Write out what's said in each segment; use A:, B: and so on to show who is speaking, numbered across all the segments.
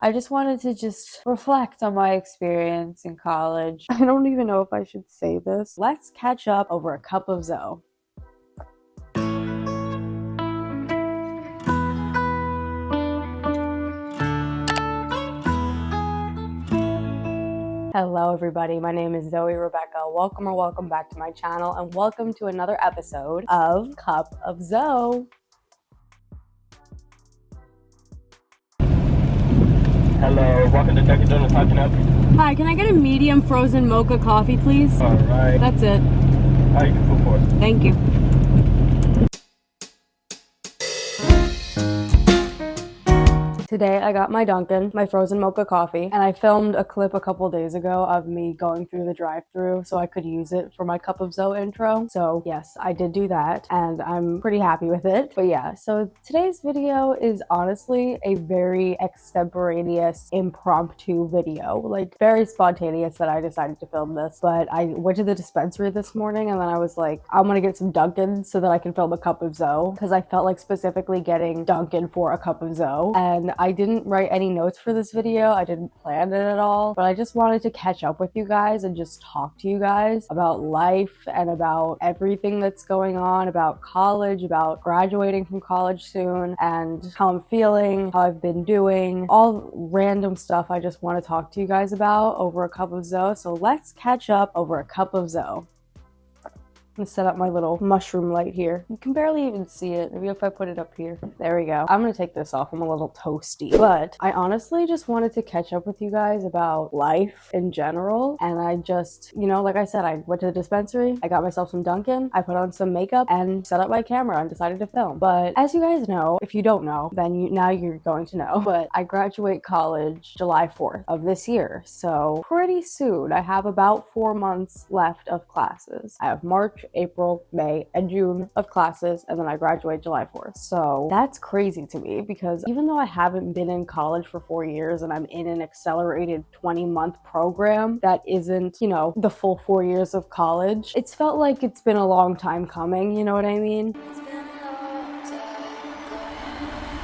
A: I just wanted to just reflect on my experience in college. I don't even know if I should say this. Let's catch up over a cup of Zoe. Hello everybody, my name is Zoe Rebekah. Welcome back to my channel and welcome to another episode of Cup of Zoe.
B: Hello, welcome to Dunkin' Donuts. How can I help you?
A: Hi, can I get a medium frozen mocha coffee, please?
B: All right.
A: That's it.
B: How you can food for us?
A: Thank you. Today I got my Dunkin', my frozen mocha coffee, and I filmed a clip a couple days ago of me going through the drive-thru so I could use it for my Cup of Zoe intro. So yes, I did do that and I'm pretty happy with it. But yeah, so today's video is honestly a very extemporaneous, impromptu video, like very spontaneous that I decided to film this. But I went to the dispensary this morning and then I was like, I'm gonna get some Dunkin' so that I can film a Cup of Zoe because I felt like specifically getting Dunkin' for a Cup of Zoe. And I didn't write any notes for this video. I didn't plan it at all, but I just wanted to catch up with you guys and just talk to you guys about life and about everything that's going on, about college, about graduating from college soon, and how I'm feeling, how I've been doing, all random stuff I just want to talk to you guys about over a cup of Zoe. So let's catch up over a cup of Zoe. I'm gonna set up my little mushroom light here. You can barely even see it. Maybe if I put it up here. There we go. I'm gonna take this off. I'm a little toasty. But I honestly just wanted to catch up with you guys about life in general. And I just, you know, like I said, I went to the dispensary. I got myself some Dunkin'. I put on some makeup and set up my camera and decided to film. But as you guys know, if you don't know, then now you're going to know. But I graduate college July 4th of this year. So pretty soon. I have about 4 months left of classes. I have March, April, May, and June of classes, and then I graduate July 4th. So that's crazy to me because even though I haven't been in college for 4 years and I'm in an accelerated 20-month program that isn't, you know, the full 4 years of college, it's felt like it's been a long time coming, you know what I mean?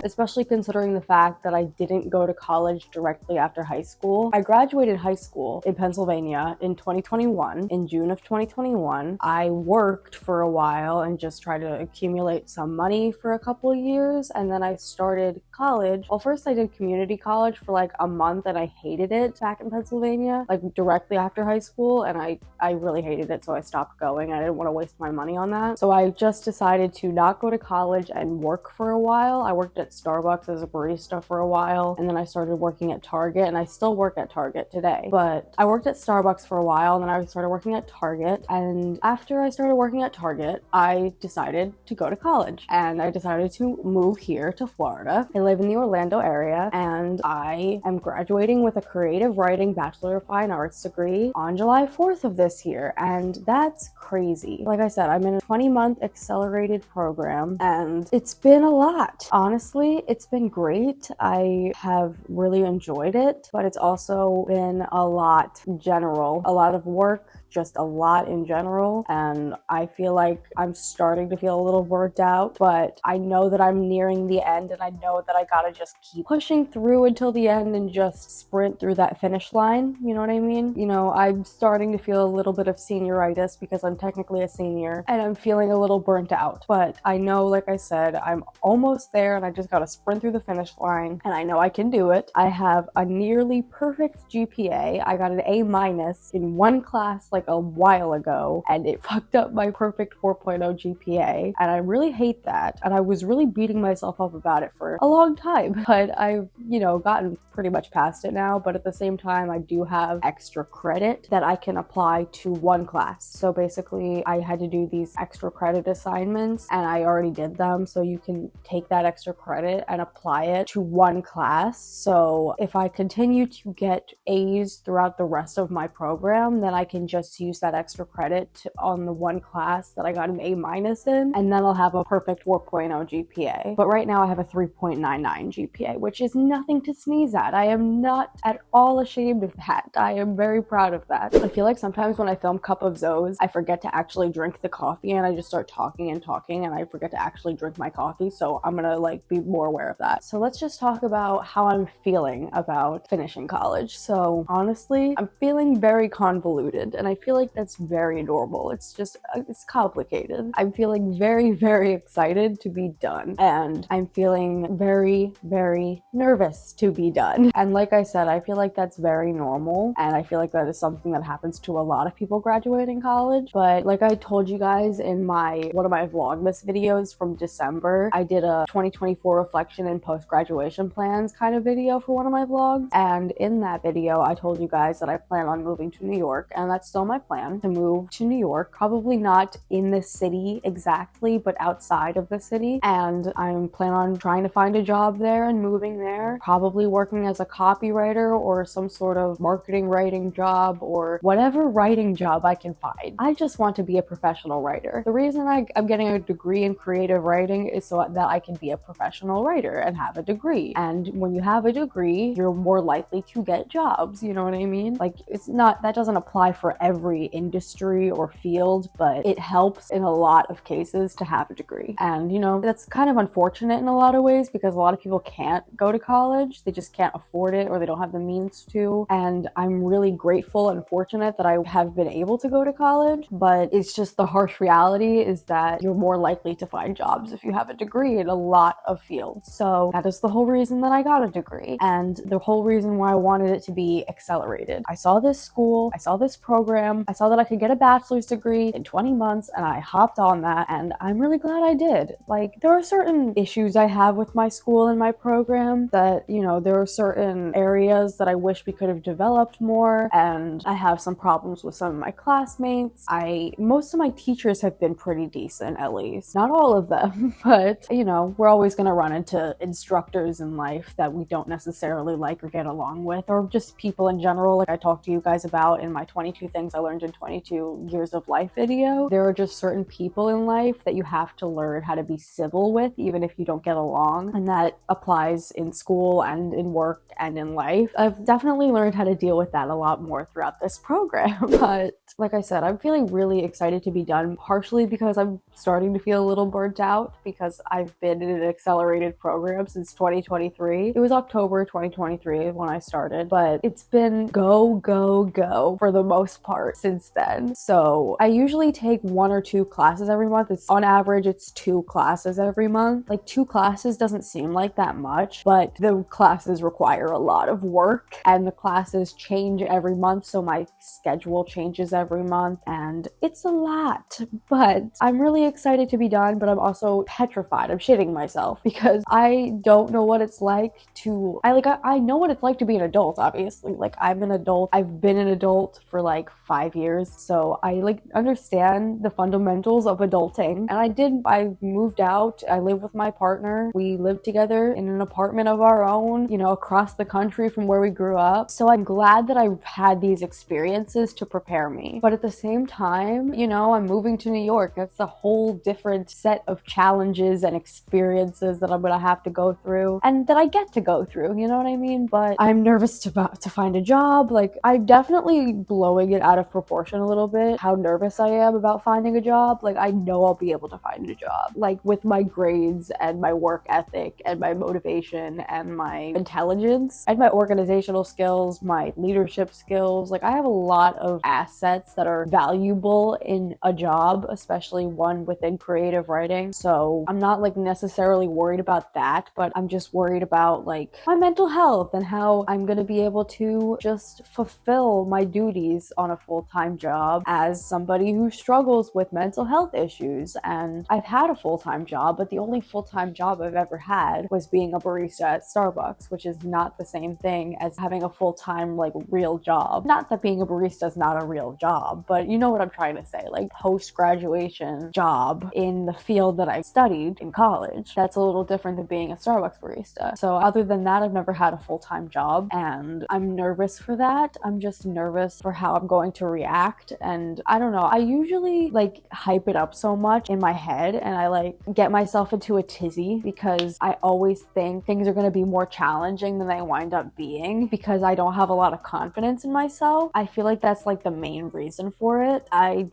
A: Especially considering the fact that I didn't go to college directly after high school. I graduated high school in Pennsylvania in 2021, in June of 2021. I worked for a while and just tried to accumulate some money for a couple of years, and then I started college. Well, first I did community college for like a month and I hated it back in Pennsylvania, like directly after high school, and I really hated it, so I stopped going. I didn't want to waste my money on that. So I just decided to not go to college and work for a while. I worked at Starbucks as a barista for a while, and then I started working at Target, and I still work at Target today. But I worked at Starbucks for a while, and then I started working at Target, and after I started working at Target, I decided to go to college, and I decided to move here to Florida. I live in the Orlando area, and I am graduating with a creative writing Bachelor of Fine Arts degree on July 4th of this year, and that's crazy. Like I said, I'm in a 20-month accelerated program, and it's been a lot. Honestly, it's been great. I have really enjoyed it, but it's also been a lot in general, a lot of work, just a lot in general, and I feel like I'm starting to feel a little burnt out, but I know that I'm nearing the end, and I know that I gotta just keep pushing through until the end and just sprint through that finish line, you know what I mean? You know, I'm starting to feel a little bit of senioritis because I'm technically a senior, and I'm feeling a little burnt out, but I know, like I said, I'm almost there, and I just gotta sprint through the finish line, and I know I can do it. I have a nearly perfect GPA. I got an A- in one class like a while ago, and it fucked up my perfect 4.0 GPA, and I really hate that, and I was really beating myself up about it for a long time, but I've, you know, gotten pretty much past it now. But at the same time, I do have extra credit that I can apply to one class. So basically I had to do these extra credit assignments, and I already did them, so you can take that extra credit and apply it to one class. So if I continue to get A's throughout the rest of my program, then I can just use that extra credit on the one class that I got an A- in, and then I'll have a perfect 4.0 GPA. But right now I have a 3.99 GPA, which is nothing to sneeze at. I am not at all ashamed of that. I am very proud of that. I feel like sometimes when I film Cup of Zoes, I forget to actually drink the coffee, and I just start talking and I forget to actually drink my coffee. So I'm gonna like be more aware of that. So let's just talk about how I'm feeling about finishing college. So honestly, I'm feeling very convoluted, and I feel like that's very normal. It's complicated. I'm feeling very, very excited to be done, and I'm feeling very, very nervous to be done. And like I said, I feel like that's very normal, and I feel like that is something that happens to a lot of people graduating college. But like I told you guys in one of my Vlogmas videos from December, I did a 2024 reflection and post-graduation plans kind of video for one of my vlogs, and in that video I told you guys that I plan on moving to New York, and that's still my plan, to move to New York, probably not in the city exactly, but outside of the city. And I'm planning on trying to find a job there and moving there, probably working as a copywriter or some sort of marketing writing job or whatever writing job I can find. I just want to be a professional writer. The reason I'm getting a degree in creative writing is so that I can be a professional writer and have a degree. And when you have a degree, you're more likely to get jobs, you know what I mean? Like, that doesn't apply for every industry or field, but it helps in a lot of cases to have a degree. And you know, that's kind of unfortunate in a lot of ways because a lot of people can't go to college. They just can't afford it, or they don't have the means to. And I'm really grateful and fortunate that I have been able to go to college, but it's just the harsh reality is that you're more likely to find jobs if you have a degree in a lot of fields. So that is the whole reason that I got a degree, and the whole reason why I wanted it to be accelerated. I saw this school, I saw this program, I saw that I could get a bachelor's degree in 20 months, and I hopped on that, and I'm really glad I did. Like, there are certain issues I have with my school and my program that, you know, there are certain areas that I wish we could have developed more, and I have some problems with some of my classmates. Most of my teachers have been pretty decent, at least. Not all of them, but, you know, we're always gonna run into instructors in life that we don't necessarily like or get along with, or just people in general, like I talked to you guys about in my 22 things I learned in 22 years of life video. There are just certain people in life that you have to learn how to be civil with, even if you don't get along, and that applies in school and in work and in life. I've definitely learned how to deal with that a lot more throughout this program. But like I said, I'm feeling really excited to be done, partially because I'm starting to feel a little burnt out because I've been in an accelerated program since 2023. It was October 2023 when I started, but it's been go, go, go for the most part since then. So I usually take 1 or 2 classes every month. On average, it's 2 classes every month. Like, 2 classes doesn't seem like that much, but the classes require a lot of work, and the classes change every month, so my schedule changes every month, and it's a lot. But I'm really excited to be done, but I'm also petrified. I'm shitting myself because I don't know what it's like to... I know what it's like to be an adult, obviously. Like, I'm an adult. I've been an adult for like 5 years, so I understand the fundamentals of adulting. And I moved out. I live with my partner. We live together in an apartment of our own, you know, across the country from where we grew up. So I'm glad that I've had these experiences to prepare me. But at the same time, you know, I'm moving to New York. That's a whole different set of challenges and experiences that I'm gonna have to go through, and that I get to go through, you know what I mean? But I'm nervous to find a job. Like, I'm definitely blowing it out of proportion a little bit, how nervous I am about finding a job. Like, I know I'll be able to find a job. Like, with my grades and my work ethic and my motivation and my intelligence and my organizational skills, my leadership skills. Like, I have a lot of assets that are valuable in a job, especially one within creative writing. So I'm not necessarily worried about that, but I'm just worried about my mental health and how I'm gonna be able to just fulfill my duties on a full-time job as somebody who struggles with mental health issues. And I've had a full-time job, but the only full-time job I've ever had was being a barista at Starbucks, which is not the same thing as having a full-time real job. Not that being a barista is not a real job, but you know what I'm trying to say, post-graduation job in the field that I studied in college. That's a little different than being a Starbucks barista. So other than that, I've never had a full-time job, and I'm nervous for that. I'm just nervous for how I'm going to react, and I don't know. I usually hype it up so much in my head, and I get myself into a tizzy because I always think things are going to be more challenging than they wind up being because I don't have a lot of confidence in myself. I feel like that's the main reason for it. I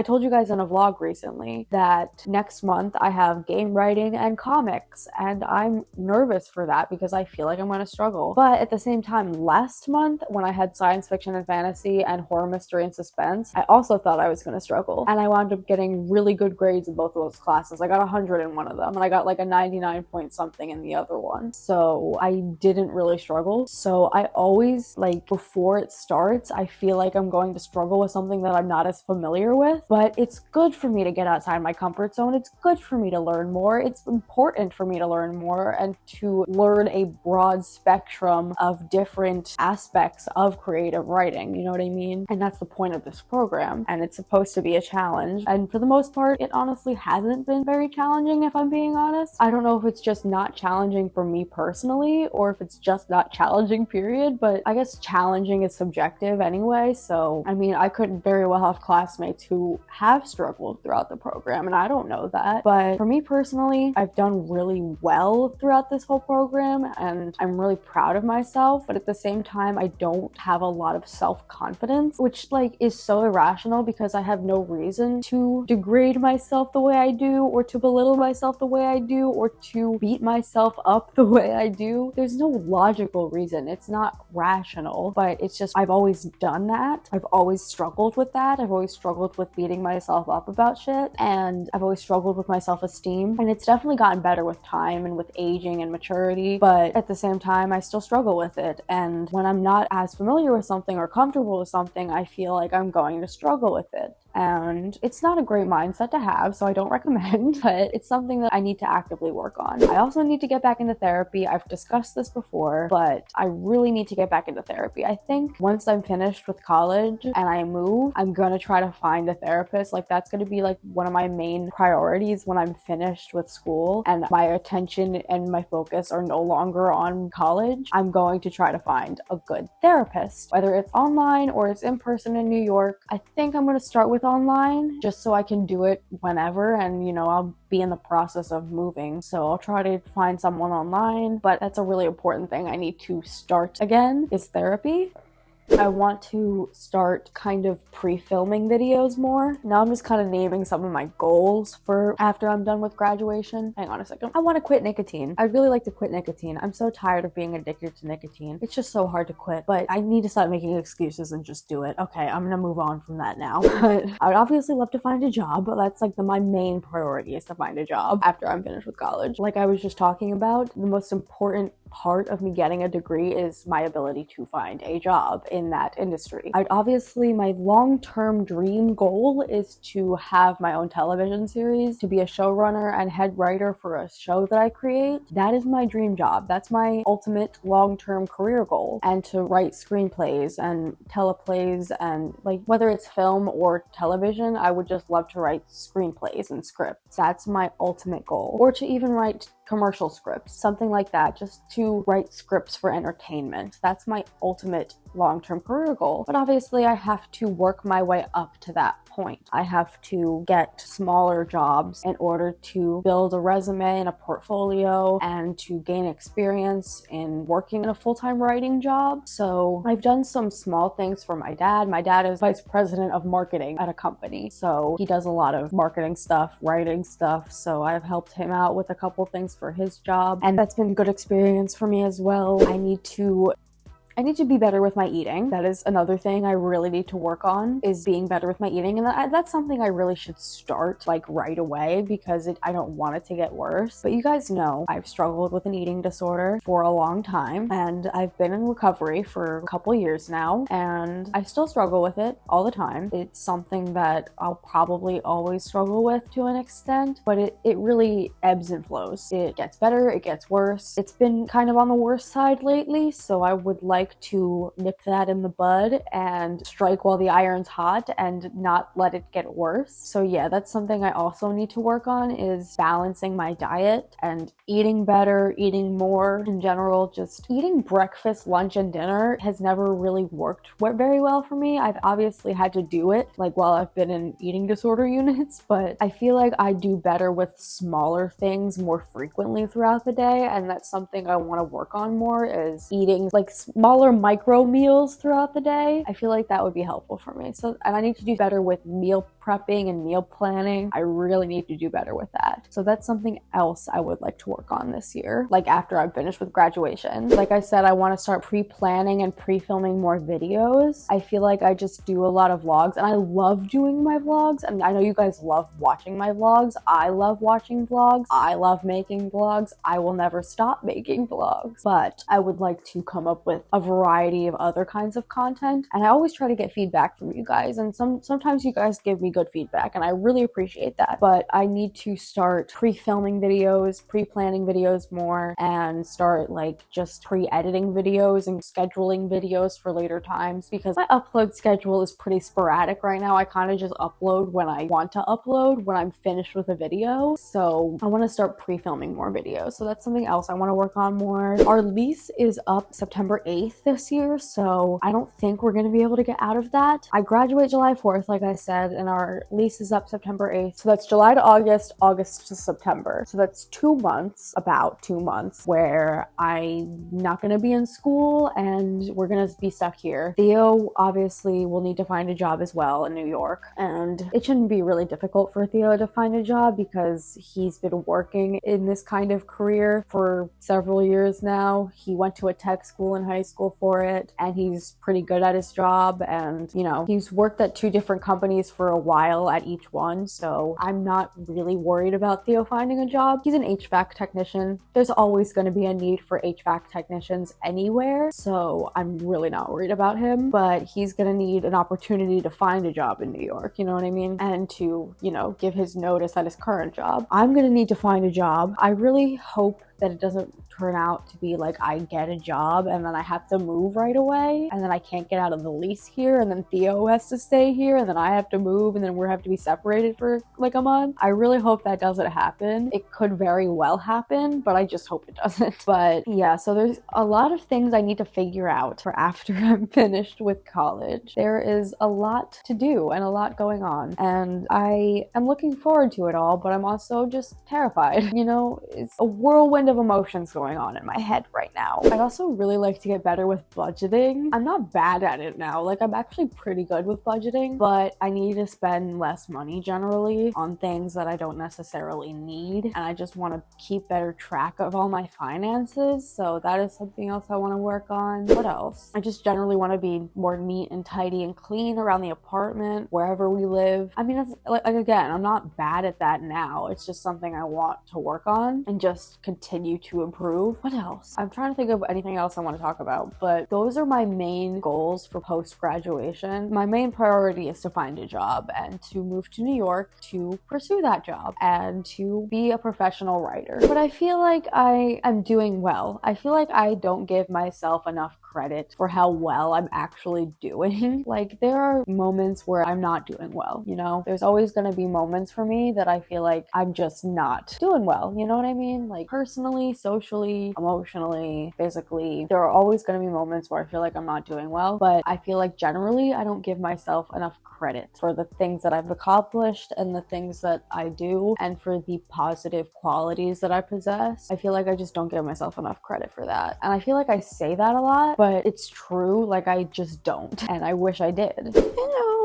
A: told you guys in a vlog recently that next month I have game writing and comic 6, and I'm nervous for that because I feel like I'm going to struggle. But at the same time, last month when I had science fiction and fantasy and horror, mystery, and suspense, I also thought I was going to struggle, and I wound up getting really good grades in both of those classes. I got 100 in one of them, and I got like a 99 point something in the other one, so I didn't really struggle. So I always, like, before it starts, I feel like I'm going to struggle with something that I'm not as familiar with, but it's good for me to get outside my comfort zone. It's good for me to learn more. It's important for me to learn more and to learn a broad spectrum of different aspects of creative writing, you know what I mean? And that's the point of this program, and it's supposed to be a challenge, and for the most part it honestly hasn't been very challenging, if I'm being honest. I don't know if it's just not challenging for me personally or if it's just not challenging, period, but I guess challenging is subjective anyway. So I mean, I could very well have classmates who have struggled throughout the program, and I don't know that. But for me personally, I've done really well throughout this whole program, and I'm really proud of myself. But at the same time, I don't have a lot of self-confidence, which like is so irrational because I have no reason to degrade myself the way I do, or to belittle myself the way I do, or to beat myself up the way I do. There's no logical reason. It's not rational, but it's just I've always done that. I've always struggled with that. I've always struggled with beating myself up about shit, and I've always struggled with my self-esteem, and it's definitely gotten better with time and with aging and maturity, but at the same time I still struggle with it. And when I'm not as familiar with something or comfortable with something, I feel like I'm going to struggle with it. And it's not a great mindset to have, so I don't recommend, but it's something that I need to actively work on. I also need to get back into therapy. I've discussed this before, but I really need to get back into therapy. I think once I'm finished with college and I move, I'm gonna try to find a therapist. Like, that's gonna be like one of my main priorities when I'm finished with school and my attention and my focus are no longer on college. I'm going to try to find a good therapist, whether it's online or it's in person in New York. I think I'm gonna start with online just so I can do it whenever, and you know, I'll be in the process of moving, so I'll try to find someone online. But that's a really important thing I need to start again, is therapy. I want to start kind of pre-filming videos more. Now I'm just kind of naming some of my goals for after I'm done with graduation. Hang on a second. I want to quit nicotine. I'd really like to quit nicotine. I'm so tired of being addicted to nicotine. It's just so hard to quit, but I need to stop making excuses and just do it. Okay, I'm gonna move on from that now. But I would obviously love to find a job, but that's like my main priority is to find a job after I'm finished with college. Like I was just talking about, the most important part of me getting a degree is my ability to find a job in that industry. Obviously, my long-term dream goal is to have my own television series, to be a showrunner and head writer for a show that I create. That is my dream job. That's my ultimate long-term career goal. And to write screenplays and teleplays, and like whether it's film or television, I would just love to write screenplays and scripts. That's my ultimate goal. Or to even write commercial scripts, something like that, just to write scripts for entertainment. That's my ultimate long-term career goal. But obviously I have to work my way up to that point. I have to get smaller jobs in order to build a resume and a portfolio and to gain experience in working in a full-time writing job. So I've done some small things for my dad. My dad is vice president of marketing at a company, so he does a lot of marketing stuff, writing stuff, so I've helped him out with a couple things for his job, and that's been good experience for me as well. I need to be better with my eating. That is another thing I really need to work on, is being better with my eating. And that's something I really should start like right away, because I don't want it to get worse. But you guys know I've struggled with an eating disorder for a long time, and I've been in recovery for a couple years now, and I still struggle with it all the time. It's something that I'll probably always struggle with to an extent, but it really ebbs and flows. It gets better, it gets worse. It's been kind of on the worse side lately, so I would like to nip that in the bud and strike while the iron's hot and not let it get worse. So yeah, that's something I also need to work on, is balancing my diet and eating better, eating more in general. Just eating breakfast, lunch, and dinner has never really worked very well for me. I've obviously had to do it like while I've been in eating disorder units, but I feel like I do better with smaller things more frequently throughout the day, and that's something I want to work on more, is eating like smaller smaller micro meals throughout the day. I feel like that would be helpful for me. So, and I need to do better with meal prepping and meal planning. I really need to do better with that. So that's something else I would like to work on this year, like after I'm finished with graduation. Like I said, I want to start pre-planning and pre-filming more videos. I feel like I just do a lot of vlogs, and I love doing my vlogs. And I know you guys love watching my vlogs. I love watching vlogs. I love making vlogs. I will never stop making vlogs, but I would like to come up with a variety of other kinds of content. And I always try to get feedback from you guys, and sometimes you guys give me good feedback, and I really appreciate that. But I need to start pre-filming videos, pre-planning videos more, and start like just pre-editing videos and scheduling videos for later times, because my upload schedule is pretty sporadic right now. I kind of just upload when I want to upload, when I'm finished with a video. So I want to start pre-filming more videos. So that's something else I want to work on more. Our lease is up September 8th this year, so I don't think we're going to be able to get out of that. I graduate July 4th, like I said, and our lease is up September 8th. So that's July to August, August to September. So that's 2 months, about 2 months, where I'm not going to be in school and we're going to be stuck here. Theo obviously will need to find a job as well in New York, and it shouldn't be really difficult for Theo to find a job because he's been working in this kind of career for several years now. He went to a tech school in high school for it, and he's pretty good at his job, and you know, he's worked at 2 different companies for a while at each one, so I'm not really worried about Theo finding a job. He's an HVAC technician. There's always going to be a need for HVAC technicians anywhere, so I'm really not worried about him, but he's going to need an opportunity to find a job in New York, you know what I mean? And to, you know, give his notice at his current job. I'm going to need to find a job. I really hope that it doesn't turn out to be like I get a job and then I have to move right away, and then I can't get out of the lease here, and then Theo has to stay here, and then I have to move, and then we have to be separated for like a month. I really hope that doesn't happen. It could very well happen, but I just hope it doesn't. But yeah, so there's a lot of things I need to figure out for after I'm finished with college. There is a lot to do and a lot going on, and I am looking forward to it all, but I'm also just terrified. You know, it's a whirlwind of emotions going on in my head right now. I'd also really like to get better with budgeting. I'm not bad at it now. Like, I'm actually pretty good with budgeting, but I need to spend less money generally on things that I don't necessarily need, and I just want to keep better track of all my finances. So that is something else I want to work on. What else? I just generally want to be more neat and tidy and clean around the apartment, wherever we live. I mean, it's like again, I'm not bad at that now. It's just something I want to work on and just continue to improve. What else? I'm trying to think of anything else I want to talk about, but those are my main goals for post-graduation. My main priority is to find a job and to move to New York to pursue that job and to be a professional writer. But I feel like I am doing well. I feel like I don't give myself enough credit for how well I'm actually doing. Like, there are moments where I'm not doing well, you know? There's always going to be moments for me that I feel like I'm just not doing well, you know what I mean? Like, personally, socially, emotionally, physically, there are always going to be moments where I feel like I'm not doing well, but I feel like generally I don't give myself enough credit for the things that I've accomplished and the things that I do, and for the positive qualities that I possess. I feel like I just don't give myself enough credit for that. And I feel like I say that a lot, but it's true. Like, I just don't, and I wish I did. Hello.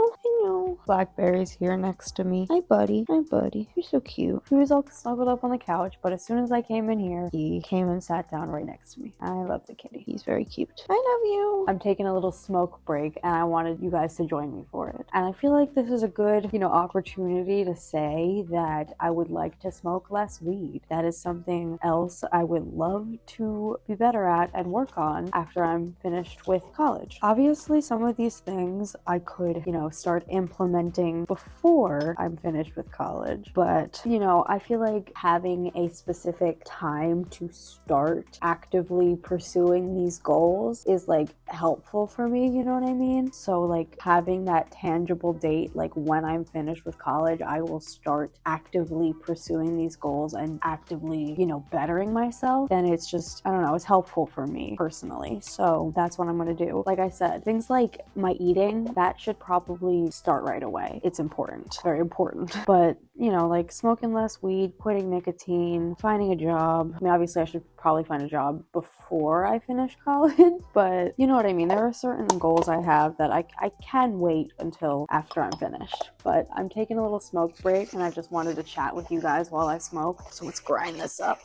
A: Blackberry's here next to me. Hi, buddy. Hi, buddy. You're so cute. He was all snuggled up on the couch, but as soon as I came in here, he came and sat down right next to me. I love the kitty. He's very cute. I love you. I'm taking a little smoke break, and I wanted you guys to join me for it. And I feel like this is a good, you know, opportunity to say that I would like to smoke less weed. That is something else I would love to be better at and work on after I'm finished with college. Obviously, some of these things I could, you know, start implementing before I'm finished with college, but you know, I feel like having a specific time to start actively pursuing these goals is like helpful for me, you know what I mean? So like having that tangible date, like when I'm finished with college, I will start actively pursuing these goals and actively, you know, bettering myself, then it's just, I don't know, it's helpful for me personally. So that's what I'm gonna do. Like I said, things like my eating, that should probably start right right away. It's important, very important. But, you know, like smoking less weed, quitting nicotine, finding a job. I mean, obviously I should probably find a job before I finish college, but you know what I mean? There are certain goals I have that I can wait until after I'm finished. But I'm taking a little smoke break and I just wanted to chat with you guys while I smoke. So let's grind this up.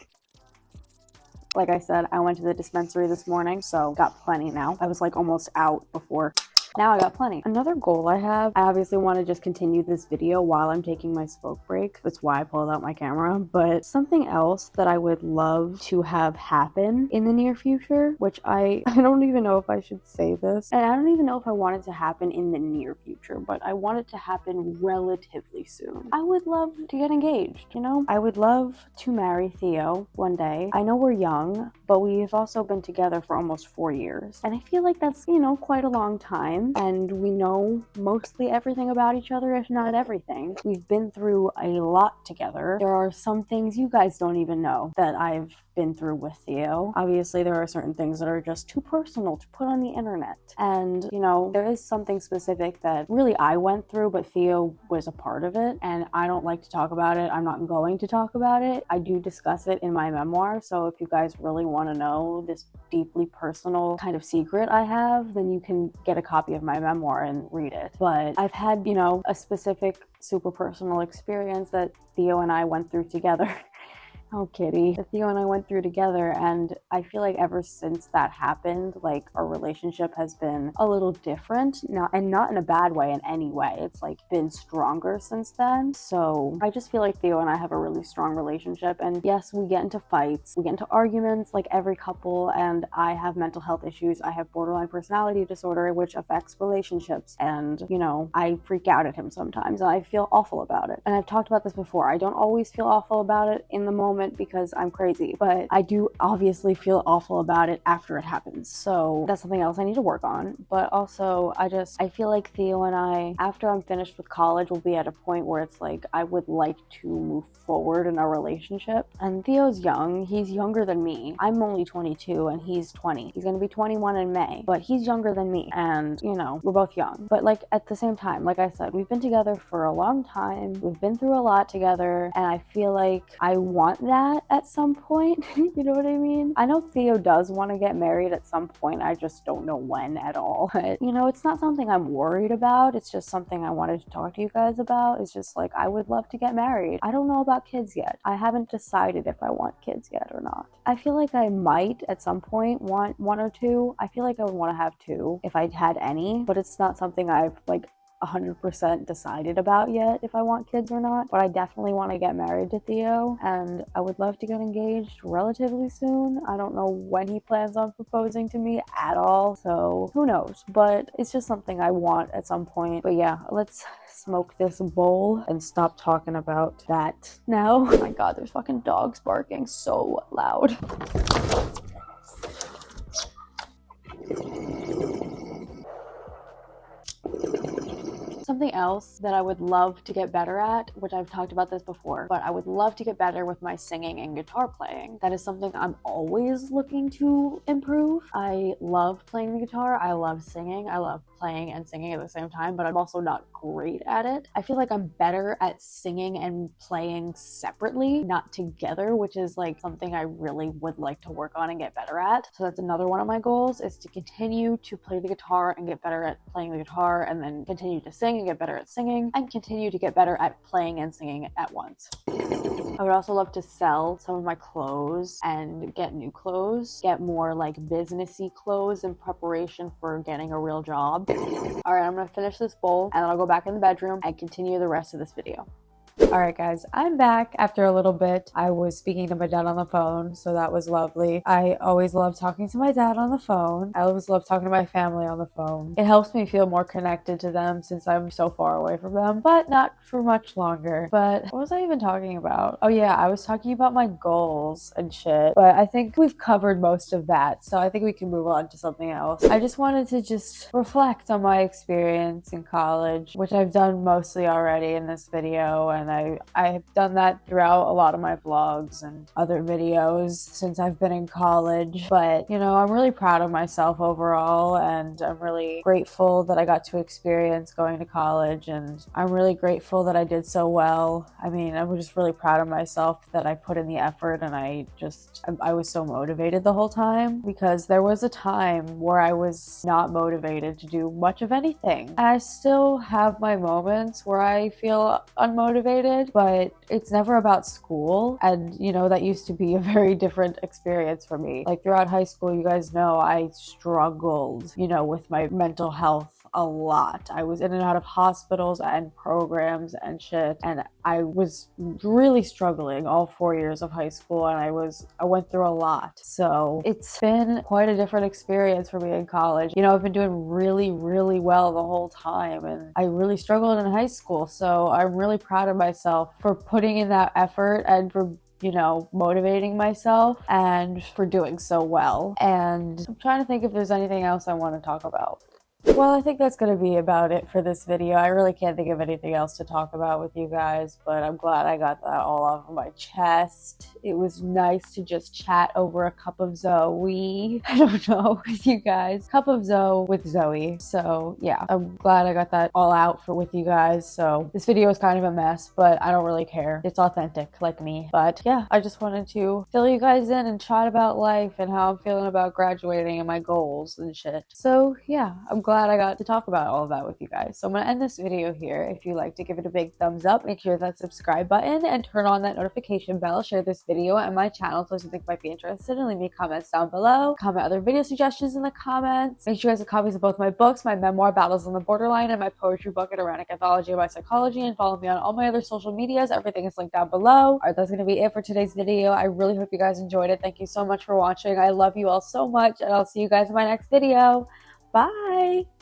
A: Like I said, I went to the dispensary this morning, so got plenty now. I was like almost out before. Now I got plenty. Another goal I have, I obviously want to just continue this video while I'm taking my smoke break. That's why I pulled out my camera. But something else that I would love to have happen in the near future, which I don't even know if I should say this. And I don't even know if I want it to happen in the near future, but I want it to happen relatively soon. I would love to get engaged, you know? I would love to marry Theo one day. I know we're young, but we've also been together for almost 4 years. And I feel like that's, you know, quite a long time. And we know mostly everything about each other, if not everything. We've been through a lot together. There are some things you guys don't even know that I've been through with Theo. Obviously, there are certain things that are just too personal to put on the internet. And, you know, there is something specific that really I went through, but Theo was a part of it. And I don't like to talk about it. I'm not going to talk about it. I do discuss it in my memoir. So if you guys really want to know this deeply personal kind of secret I have, then you can get a copy of my memoir and read it. But I've had, you know, a specific super personal experience that Theo and I went through together. Oh, kitty. That Theo and I went through together, and I feel like ever since that happened, like our relationship has been a little different, not in a bad way in any way. It's like been stronger since then. So I just feel like Theo and I have a really strong relationship, and yes, we get into fights, we get into arguments like every couple, and I have mental health issues. I have borderline personality disorder, which affects relationships, and you know, I freak out at him sometimes and I feel awful about it. And I've talked about this before. I don't always feel awful about it in the moment because I'm crazy, but I do obviously feel awful about it after it happens. So that's something else I need to work on. But also I feel like Theo and I, after I'm finished with college, will be at a point where it's like I would like to move forward in our relationship. And Theo's young. He's younger than me. I'm only 22 and he's 20. He's gonna be 21 in May, but he's younger than me, and you know, we're both young. But like at the same time, like I said, we've been together for a long time. We've been through a lot together, and I feel like I want that at some point. You know what I mean? I know Theo does want to get married at some point. I just don't know when at all. But you know, it's not something I'm worried about. It's just something I wanted to talk to you guys about. It's just like, I would love to get married. I don't know about kids yet. I haven't decided if I want kids yet or not. I feel like I might at some point want 1 or 2. I feel like I would want to have 2 if I had any, but it's not something I've like 100% decided about yet if I want kids or not. But I definitely want to get married to Theo, and I would love to get engaged relatively soon. I don't know when he plans on proposing to me at all, so who knows, but it's just something I want at some point. But yeah, let's smoke this bowl and stop talking about that now. Oh my god, there's fucking dogs barking so loud. Something else that I would love to get better at, which I've talked about this before, but I would love to get better with my singing and guitar playing. That is something I'm always looking to improve. I love playing the guitar. I love singing. I love playing and singing at the same time, but I'm also not great at it. I feel like I'm better at singing and playing separately, not together, which is like something I really would like to work on and get better at. So that's another one of my goals, is to continue to play the guitar and get better at playing the guitar, and then continue to sing and get better at singing, and continue to get better at playing and singing at once. I would also love to sell some of my clothes and get new clothes, get more like businessy clothes in preparation for getting a real job. All right, I'm gonna finish this bowl and then I'll go back in the bedroom and continue the rest of this video. Alright guys, I'm back after a little bit. I was speaking to my dad on the phone, so that was lovely. I always love talking to my dad on the phone. I always love talking to my family on the phone. It helps me feel more connected to them since I'm so far away from them, but not for much longer. But what was I even talking about? Oh yeah, I was talking about my goals and shit, but I think we've covered most of that, so I think we can move on to something else. I just wanted to just reflect on my experience in college, which I've done mostly already in this video, and and I've done that throughout a lot of my vlogs and other videos since I've been in college. But you know, I'm really proud of myself overall, and I'm really grateful that I got to experience going to college, and I'm really grateful that I did so well. I mean, I'm just really proud of myself that I put in the effort, and I was so motivated the whole time, because there was a time where I was not motivated to do much of anything. And I still have my moments where I feel unmotivated, but it's never about school. And you know, that used to be a very different experience for me. Like throughout high school, you guys know I struggled, you know, with my mental health a lot. I was in and out of hospitals and programs and shit, and I was really struggling all 4 years of high school, and I went through a lot. So it's been quite a different experience for me in college. You know, I've been doing really, really well the whole time, and I really struggled in high school. So I'm really proud of myself for putting in that effort and for, you know, motivating myself and for doing so well. And I'm trying to think if there's anything else I want to talk about. Well, I think that's going to be about it for this video. I really can't think of anything else to talk about with you guys, but I'm glad I got that all off of my chest. It was nice to just chat over a cup of Zoe. I don't know, with you guys. Cup of Zoe with Zoe. So yeah, I'm glad I got that all out with you guys. So this video is kind of a mess, but I don't really care. It's authentic, like me. But yeah, I just wanted to fill you guys in and chat about life and how I'm feeling about graduating and my goals and shit. So yeah, I'm glad I got to talk about all of that with you guys. So I'm going to end this video here. If you like to give it a big thumbs up, make sure that subscribe button and turn on that notification bell. Share this video and my channel so you think might be interested, and leave me comments down below. Comment other video suggestions in the comments. Make sure you guys have copies of both my books, my memoir Battles on the Borderline, and my poetry book Erotic Anthology by Psychology, and follow me on all my other social medias. Everything is linked down below. Alright, that's going to be it for today's video. I really hope you guys enjoyed it. Thank you so much for watching. I love you all so much, and I'll see you guys in my next video. Bye!